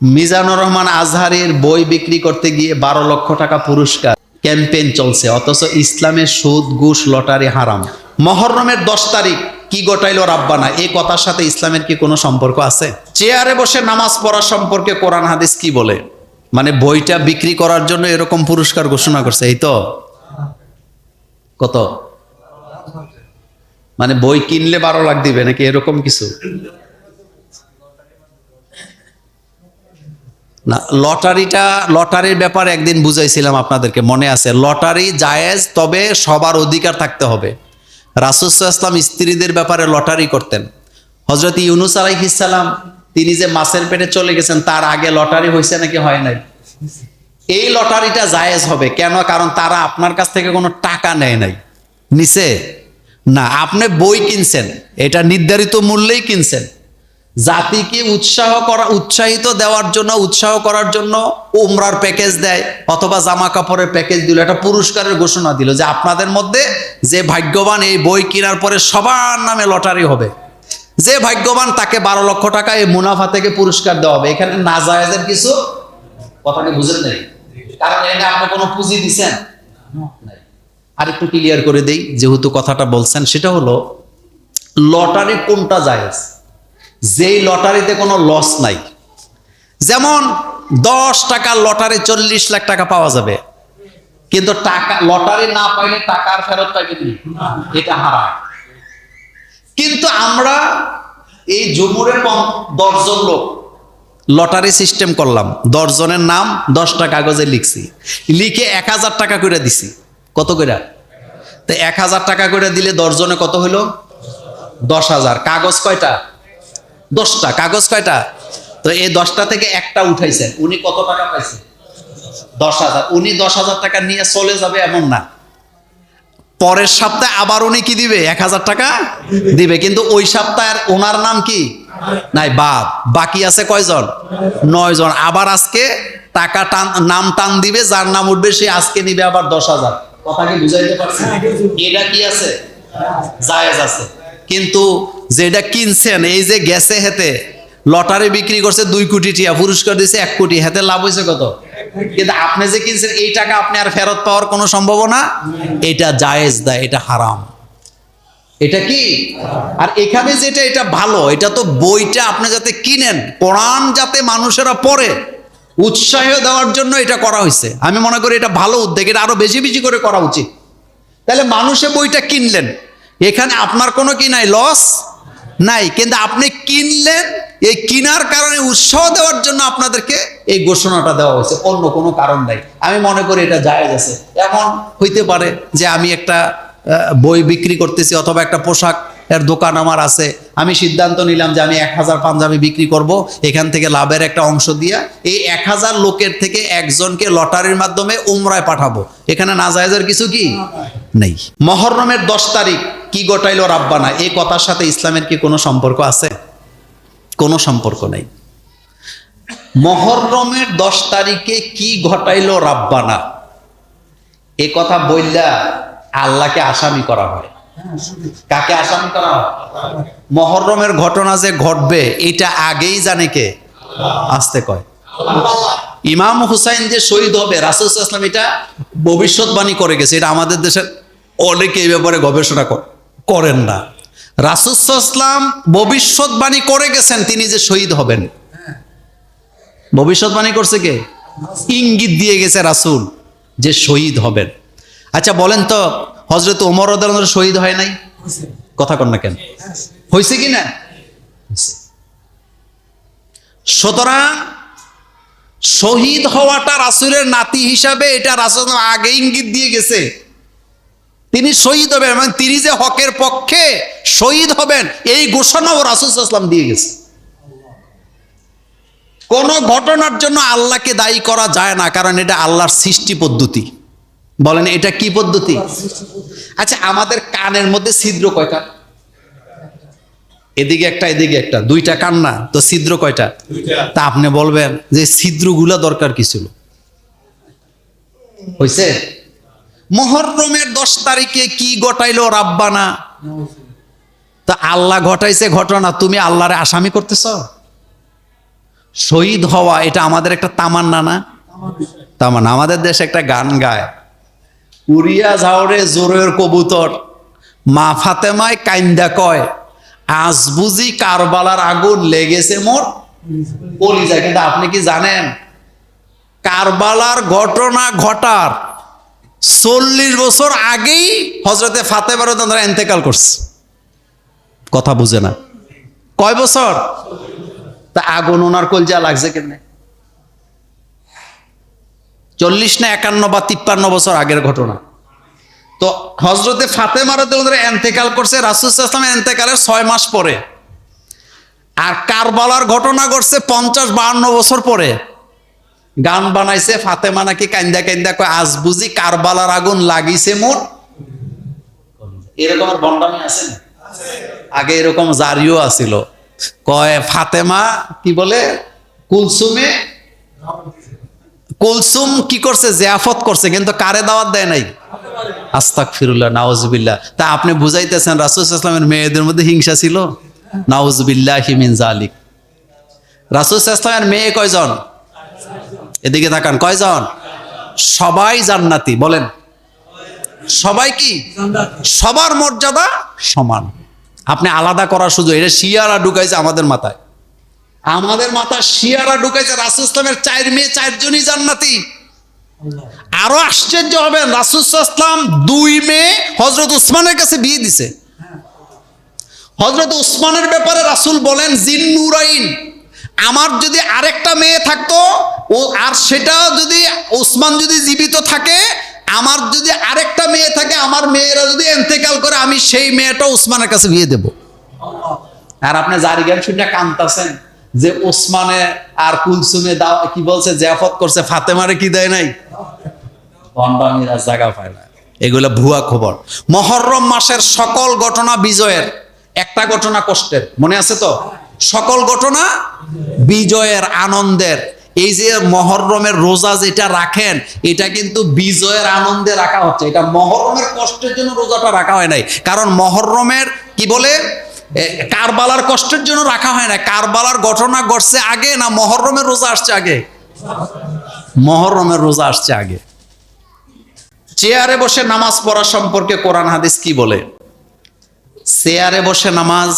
মিজানুর রহমান আজহারের বই বিক্রি করতে গিয়ে 12 লক্ষ টাকা পুরস্কার ক্যাম্পেইন চলছে, অথচ ইসলামের সুদ ঘুষ লটারি হারাম। মহররমের 10 তারিখ কি ঘটাইলো রাব্বানা, এই কথার সাথে ইসলামের কি কোনো সম্পর্ক আছে? চেয়ারে বসে নামাজ পড়া সম্পর্কে কোরআন হাদিস কি বলে? মানে বইটা বিক্রি করার জন্য এরকম পুরস্কার ঘোষণা করছে, এই তো কত, মানে বই কিনলে 12 লাখ দিবে নাকি এরকম কিছু না। লটারির ব্যাপারে একদিন বুঝাইছিলাম আপনাদেরকে, মনে আছে? লটারি জায়েজ, তবে সবার অধিকার থাকতে হবে। রাসূল সাল্লাল্লাহু আলাইহি ওয়াসাল্লাম স্ত্রীদের ব্যাপারে লটারি করতেন। হযরত ইউনূস আলাইহিস সালাম তিনি যে মাছের পেটে চলে গেছেন, তার আগে লটারি হয়েছে নাকি হয় নাই? এই লটারিটা জায়েজ হবে কেন? কারণ তারা আপনার কাছ থেকে কোনো টাকা নেয় নাই। নিছে না, আপনি বই কিনছেন, এটা নির্ধারিত মূল্যেই কিনছেন। জাতিকে উৎসাহিত উৎসাহ করার জন্য উমরার প্যাকেজ দেয়, অথবা জামা কাপড়ের প্যাকেজ দিল, একটা পুরস্কারের ঘোষণা দিল যে আপনাদের মধ্যে যে ভাগ্যবান এই বই কেনার পরে সবার নামে লটারি হবে, যে ভাগ্যবান তাকে 12 লক্ষ টাকা এই মুনাফা থেকে পুরস্কার দেওয়া হবে। এখানে নাজায়েজের কিছু কথাকে বুঝেন নাই, কারণ এখানে আপনি কোনো পুঁজি দিচ্ছেন। আর একটু ক্লিয়ার করে দেই, যেহেতু কথাটা বলছেন, সেটা হলো লটারি কোনটা জায়েজ? যেই লটারিতে কোনো লস নাই। যেমন 10 টাকার লটারি 40 লাখ টাকা পাওয়া যাবে, কিন্তু টাকা লটারি না পাইলে টাকা আর ফেরত পাইবে না, এটা হারাম। কিন্তু আমরা এই জুমুরে 10 জন লোক লটারি সিস্টেম করলাম, 10 জনের নাম 10টা কাগজে লিখছি, লিখে 1000 টাকা করে দিছি। কত করে? তো 1000 টাকা করে দিলে 10 জনে কত হইল? 10,000। কাগজ কয়টা? 10টা। কাগজ কয়টা? তো এই 10টা থেকে একটা উঠাইছেন, উনি কত টাকা পাইছেন? 10,000। উনি 10,000 টাকা নিয়ে চলে যাবে এমন না, পরের সপ্তাহে আবার উনি কি দিবে? 1000 টাকা দিবে, কিন্তু ওই সপ্তাহের ওনার নাম কি নাই, বাদ। বাকি আছে কয়জন? 9 জন। আবার আজকে টাকা নাম টান দিবে, যার নাম উঠবে সে আজকে নিবে আবার 10,000। কথা কি বুঝাইতে পারছেন? এটা কি আছে? জায়েজ আছে। কিন্তু যেটা কিনছেন, এই যে গেছে হেতে লটারি বিক্রি করছে 2 কোটি টাকা, পুরস্কার দিয়েছে 1 কোটি, হাতে লাভ হয়েছে কত? কিন্তু আপনি যে কিনছেন এই টাকা আপনি আর ফেরত পাওয়ার কোনো সম্ভাবনা, এটা জায়েজ না, এটা হারাম। এটা কি? আর এখানে যেটা এটা ভালো, এটা তো বইটা আপনি যাতে কিনেন, কোরআন যাতে মানুষেরা পড়ে, উৎসাহ দেওয়ার জন্য এটা করা হয়েছে। আমি মনে করি এটা ভালো উদ্যোগ, এটা আরো বেশি বেশি করে করা উচিত। তাহলে মানুষে বইটা কিনলেন, এখানে আপনার কোনো কি নাই, লস নাই, কিন্তু আপনি কিনলেন, এই কিনার কারণে উৎসাহ দেওয়ার জন্য আপনাদেরকে এই ঘোষণাটা দেওয়া হয়েছে, অন্য কোনো কারণ নাই। আমি মনে করি এটা জায়েজ আছে। এমন হইতে পারে যে আমি একটা বই বিক্রি করতেছি, অথবা একটা পোশাক এর দোকান আমার আছে, আমি সিদ্ধান্ত নিলাম যে আমি 1000 পাঞ্জাবি বিক্রি করব, এখান থেকে লাভের একটা অংশ দিয়া এই 1000 লোকের থেকে একজনকে লটারির মাধ্যমে উমরায় পাঠাবো। এখানে নাজায়েজের কিছু কি নেই। মহররমের 10 তারিখ কি ঘটাইলো রাব্বানা, এই কথার সাথে ইসলামের কি কোনো সম্পর্ক আছে? কোনো সম্পর্ক নেই। মহররমের 10 তারিখে কি ঘটাইলো রাব্বানা, এ কথা বললা আল্লাহকে আসামি করা হয়। কাকে আসামি করা হয়? মহররমের ঘটনা যে ঘটবে এটা আগেই জানে কে? আসতে কয়। ইমাম হুসাইন যে শহীদ হবে, রাসূল সাল্লাল্লাহু আলাইহি ওয়াসাল্লাম এটা ভবিষ্যৎবাণী করে গেছে। এটা আমাদের দেশের অনেকে এই ব্যাপারে গবেষণা করেন না। রাসূল সাল্লাল্লাহু আলাইহি ওয়াসাল্লাম ভবিষ্যৎবাণী করে গেছেন তিনি যে শহীদ হবেন। ভবিষ্যৎবাণী করছে কে? ইঙ্গিত দিয়ে গেছে রাসূল যে শহীদ হবেন। আচ্ছা বলেন তো, হযরত ওমর রাদিয়াল্লাহু আনহু শহীদ হয় নাই? কথা কন না কেন? হয়েছে কি না? সুতরাং শহীদ হওয়াটা রাসূলের নাতি হিসাবে এটা রাসূল আগে ইঙ্গিত দিয়ে গেছে, তিনি শহীদ হবেন, মানে তিনি যে হকের পক্ষে শহীদ হবেন এই ঘোষণাও রাসূল সাল্লাল্লাহু আলাইহি ওয়াসাল্লাম দিয়ে গেছে। কোন ঘটনার জন্য আল্লাহকে দায়ী করা যায় না, কারণ এটা আল্লাহর সৃষ্টি পদ্ধতি। বলেন এটা কি পদ্ধতি? আচ্ছা আমাদের কানের মধ্যে ছিদ্র কয়টা? এদিকে একটা এদিকে একটা, 2টা কান না? তো ছিদ্র কয়টা? তা আপনি বলবেন যে ছিদ্রগুলা দরকার কি ছিল? হইছে? মুহররমের 10 তারিখে কি ঘটাইলো রাব্বানা, তা আল্লাহ ঘটাইছে ঘটনা, তুমি আল্লাহরে আসামি করতেছ? শহীদ হওয়া এটা আমাদের একটা তামান্না না? তামান্না। আমাদের দেশে একটা গান গায়, উড়িয়া ঝাউরে জোরের কবুতর, মা ফাতেমায় কাইন্দা কয়, আজ বুঝি কারবালার আগুন লেগেছে মোর কলিজা। কিন্তু আপনি কি জানেন কারবালার ঘটনা ঘটার 40 বছর আগেই হযরতে ফাতেমা রাদিয়াল্লাহু আনহা ইন্তেকাল করছে। কথা বুঝে না? কয় বছর? তা আগুন ওনার কলিজা লাগছে কেমনে? 40 না 51 বা 53 বছর আগের ঘটনা। তো হযরতে ফাতেমা রাদিয়াল্লাহু আনহা ইন্তেকাল করছে রাসূল সাল্লাল্লাহু আলাইহি ওয়াসাল্লামের ইন্তেকালের 6 মাস পরে, আর কারবালার ঘটনা ঘটছে 50-52 বছর পরে। গান বানাইছে ফাতেমা নাকি কান্দা কান্দা কয়, আজ বুঝি কারবালার আগুন লাগিছে মোর। এরকম বন্ডামি আছে না? আগে এরকম জারিও আছিল, কয় ফাতেমা কি বলে, কুলসুম কি করছে, জিয়াফত করছে, কিন্তু কারে দাওয়াত দেয় নাই। আস্তাগফিরুল্লাহ, নাউজুবিল্লাহ। তা আপনি বুঝাইতেছেন রাসূল সাল্লাল্লাহু আলাইহি ওয়াসাল্লামের মেয়েদের মধ্যে হিংসা ছিল? নাউজুবিল্লাহি মিন যালিক। রাসূল সাল্লাল্লাহু আলাইহি ওয়াসাল্লামের মেয়ে কয়জন? এদিকে তাকান, কয়জন? সবাই জান্নাতি। বলেন সবাই কি? সবার মর্যাদা সমান। আপনি আলাদা করার সুযোগ, এটা শিয়ারা ঢুকাইছে আমাদের মাথায়। আমাদের মাথায় শিয়ারা ঢুকাইছে রাসূল ইসলামের 4 মেয়ে 4 জনই জান্নাতি। আরো আশ্চর্য হবেন, রাসূল ইসলাম 2 মেয়ে হযরত উসমানের কাছে বিয়ে দিছে। হযরত উসমানের ব্যাপারে রাসূল বলেন, জিন্নুরাইন, আমার যদি আরেকটা মেয়ে থাকতো ও, আর সেটা যদি উসমান যদি জীবিত থাকে, আমার যদি আরেকটা মেয়ে থাকে, আমার মেয়েরা যদি ইন্তেকাল করে, আমি সেই মেয়েটা উসমানের কাছে বিয়ে দেব। আর আপনি জারি গান শুনে কাঁদতেছেন যে উসমানে আর কুলসুমে দাও কি বলছে, জিয়াফত করছে, ফাতেমারে কি দেয় নাই? বন্ডামিরা জায়গা পায় না। এগুলা ভুয়া খবর। মুহররম মাসের সকল ঘটনা বিজয়ের, একটা ঘটনা কষ্টের, মনে আছে তো? সকল ঘটনা বিজয়ের, আনন্দের। এই যে মুহররমের রোজা যেটা রাখেন, এটা কিন্তু বিজয়ের আনন্দে রাখা হচ্ছে। এটা মুহররমের কষ্টের জন্য রোজাটা রাখা হয় নাই। কারণ মুহররমের কি বলে, কারবালার কষ্টের জন্য রাখা হয় না। কারবালার ঘটনা ঘটছে আগে, না মুহররমের রোজা আসছে আগে? মুহররমের রোজা আসছে আগে। চেয়ারে বসে নামাজ পড়া সম্পর্কে কোরআন হাদিস কি বলে? চেয়ারে বসে নামাজ,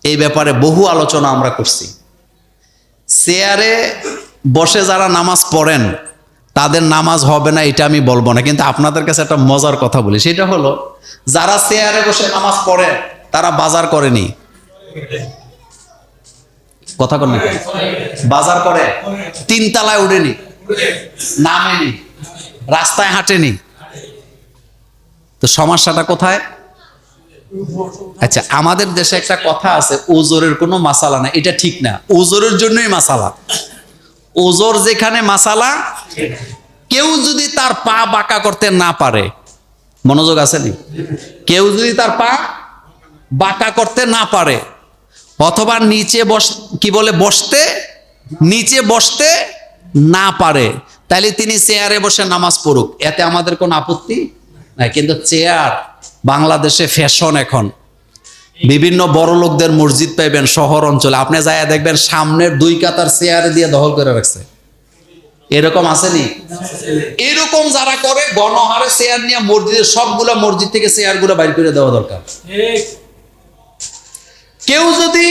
এই ব্যাপারে বহু আলোচনা আমরা করছি। চেয়ারে বসে যারা নামাজ পড়েন তাদের নামাজ হবে না এটা আমি বলবো না, কিন্তু আপনাদের কাছে একটা মজার কথা বলি। সেটা হলো, যারা চেয়ারে বসে নামাজ পড়ে তারা বাজার করেনি। কথা কন না? বাজার করে, 3 তলায় উঠেনি, নামেনি, রাস্তায় হাঁটেনি। তো সমস্যাটা কোথায়? আচ্ছা, আমাদের দেশে একটা কথা আছে, ওজোরের কোনো মাসালা না। এটা ঠিক না, ওজোরের জন্যই মাসালা। ওজোর যেখানে মাসালা, কেউ যদি তার পা বাঁকা করতে না পারে, মনোযোগ আছে নি? কেউ যদি তার পা বাঁকা করতে না পারে, অথবা নিচে নিচে বসতে না পারে, তাহলে তিনি চেয়ারে বসে নামাজ পড়ুক, এতে আমাদের কোনো আপত্তি নাই। কিন্তু চেয়ার বাংলাদেশে ফ্যাশন। এখন বিভিন্ন বড় লোকদের মসজিদ পাইবেন শহর অঞ্চলে, আপনি যাইয়া দেখবেন সামনের 2 কাতার চেয়ারে দিয়ে দখল করে রাখছে। এরকম আসেনি? এরকম যারা করে গণহারে চেয়ার নিয়ে মসজিদের সবগুলা মসজিদ থেকে চেয়ারগুলো বাইর করে দেওয়া দরকার। কেউ যদি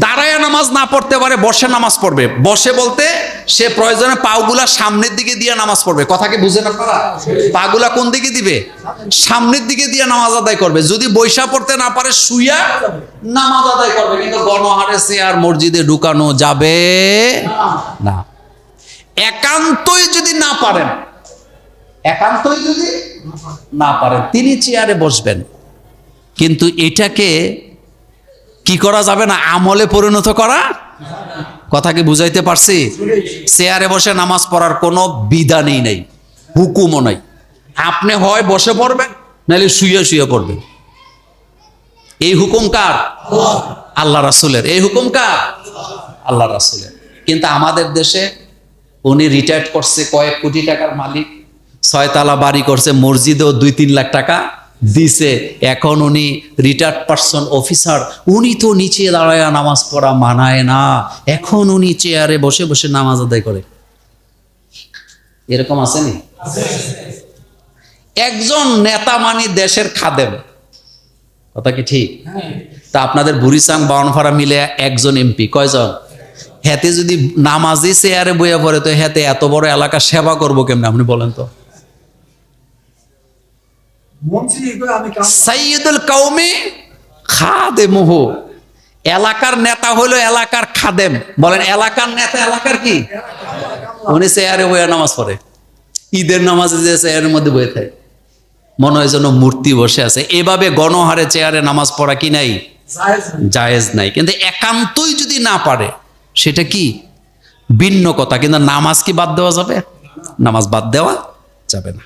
দাঁড়ায় নামাজ না পড়তে পারে, বসে নামাজ পড়বে। বসে বলতে সে প্রয়োজনে পাগুলা সামনের দিকে দিয়ে নামাজ পড়বে। কথা কি বুঝেন আপনারা? পাগুলা কোন দিকে দিবে? সামনের দিকে দিয়ে নামাজ আদায় করবে। যদি বৈশা পড়তে না পারে, শুইয়া নামাজ আদায় করবে। কিন্তু গণহারে চেয়ার মসজিদে ঢুকানো যাবে না। একান্তই যদি না পারেন, তিনি চেয়ারে বসবেন। কিন্তু এটাকে কি করা যাবে না, আমলে পরিণত করা। কথা কি বুঝাইতে পারছি? চেয়ারে বসে নামাজ পড়ার কোনো বিধানই নেই, হুকুমও নাই। আপনি হয় বসে পড়বেন, নাহলে শুয়ে শুয়ে পড়বেন। এই হুকুম কার? আল্লাহ রাসূলের। এই হুকুম কার? আল্লাহ রাসূলের। কিন্তু আমাদের দেশে উনি রিটায়ার্ড করছে, কয়েক কোটি টাকার মালিক, 6 তলা বাড়ি করছে, মসজিদেও 2-3 লাখ টাকা দিছে। এখন উনি রিটায়ার্ড পার্সন অফিসার, উনি তো নিচে দাঁড়ায় নামাজ পড়া মানায় না, এখন উনি চেয়ারে বসে বসে নামাজ আদায় করে। এরকম আসেনি? একজন নেতা মানে দেশের খাদেম, কথা কি ঠিক? তা আপনাদের বুড়িচাং বাউনফাড়া মিলে একজন এমপি, কয়জন? হেতে যদি নামাজি চেয়ারে বইয়া পড়ে তো হেতে এত বড় এলাকা সেবা করবো কেমনে আপনি বলেন তো? সাইয়্যিদুল কওমি খাদেমুহু, এলাকার নেতা হলো এলাকার খাদেম। বলেন এলাকার নেতা এলাকার কি? উনি চেয়ারে বইয়া নামাজ পড়ে, ঈদের নামাজে যে চেয়ারের মধ্যে বয়ে থাকে, মনে হয় যেন মূর্তি বসে আছে। এভাবে গণহারে চেয়ারে নামাজ পড়া কি নাই? জায়েজ নাই। কিন্তু একান্তই যদি না পারে সেটা কি ভিন্ন কথা, কিন্তু নামাজ কি বাদ দেওয়া যাবে? নামাজ বাদ দেওয়া যাবে না।